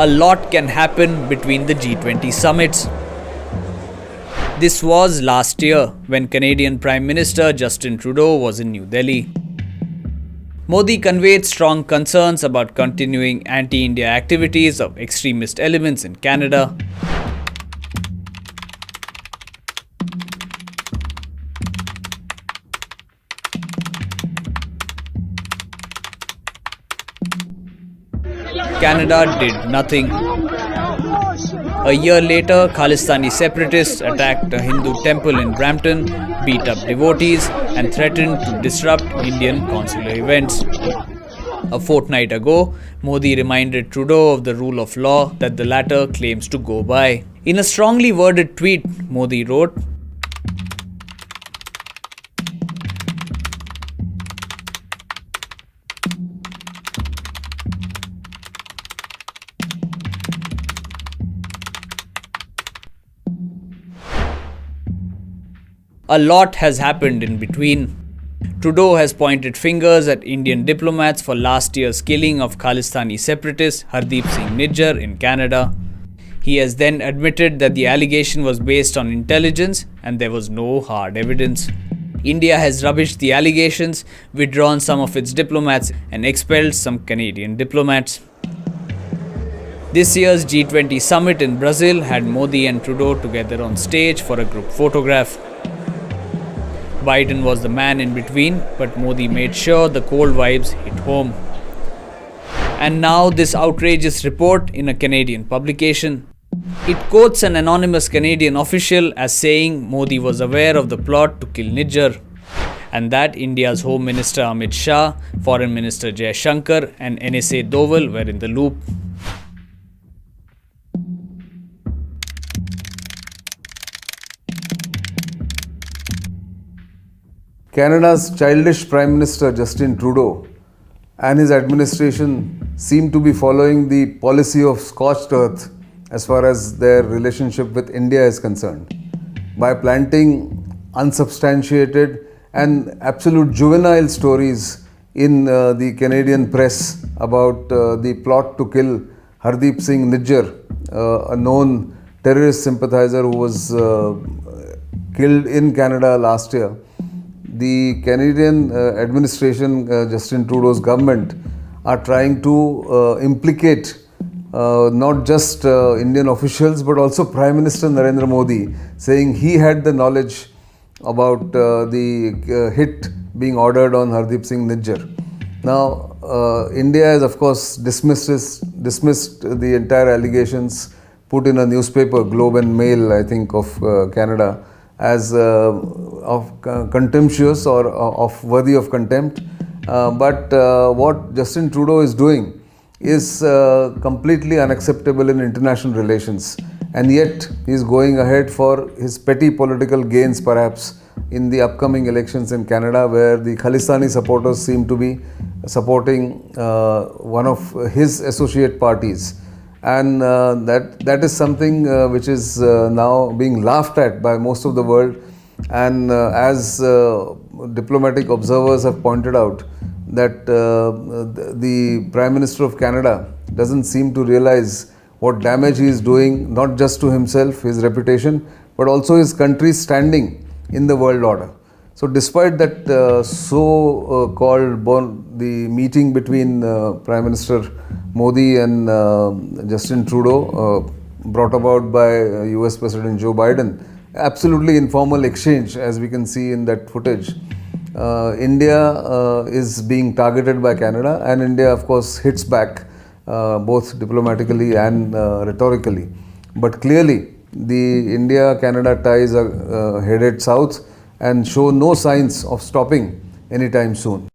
a lot can happen between the G20 summits. This was last year when Canadian Prime Minister Justin Trudeau was in New Delhi. Modi conveyed strong concerns about continuing anti-India activities of extremist elements in Canada. Canada did nothing. A year later, Khalistani separatists attacked a Hindu temple in Brampton, beat up devotees, and threatened to disrupt Indian consular events. A fortnight ago, Modi reminded Trudeau of the rule of law that the latter claims to go by. In a strongly worded tweet, Modi wrote, "A lot has happened in between. Trudeau has pointed fingers at Indian diplomats for last year's killing of Khalistani separatist Hardeep Singh Nijjar in Canada. He has then admitted that the allegation was based on intelligence and there was no hard evidence. India has rubbished the allegations, withdrawn some of its diplomats, and expelled some Canadian diplomats." This year's G20 summit in Brazil had Modi and Trudeau together on stage for a group photograph. Biden was the man in between, but Modi made sure the cold vibes hit home. And now this outrageous report in a Canadian publication. It quotes an anonymous Canadian official as saying Modi was aware of the plot to kill Nijjar, and that India's Home Minister Amit Shah, Foreign Minister Jai Shankar, and NSA Doval were in the loop. Canada's childish Prime Minister Justin Trudeau and his administration seem to be following the policy of scorched earth as far as their relationship with India is concerned, by planting unsubstantiated and absolute juvenile stories in the Canadian press about the plot to kill Hardeep Singh Nijjar, a known terrorist sympathizer who was killed in Canada last year. The Canadian administration, Justin Trudeau's government, are trying to implicate not just Indian officials but also Prime Minister Narendra Modi, saying he had the knowledge about the hit being ordered on Hardeep Singh Nijjar. Now, India has of course dismissed the entire allegations put in a newspaper, Globe and Mail, I think, of Canada, as contemptuous or of worthy of contempt. But what Justin Trudeau is doing is completely unacceptable in international relations, and yet he is going ahead for his petty political gains, perhaps, in the upcoming elections in Canada, where the Khalistani supporters seem to be supporting one of his associate parties. And that is something which is now being laughed at by most of the world. And as diplomatic observers have pointed out, that the Prime Minister of Canada doesn't seem to realize what damage he is doing, not just to himself, his reputation, but also his country's standing in the world order. So despite that the meeting between Prime Minister Modi and Justin Trudeau, brought about by US President Joe Biden, absolutely informal exchange, as we can see in that footage, India is being targeted by Canada, and India of course hits back both diplomatically and rhetorically. But clearly the India-Canada ties are headed south and show no signs of stopping anytime soon.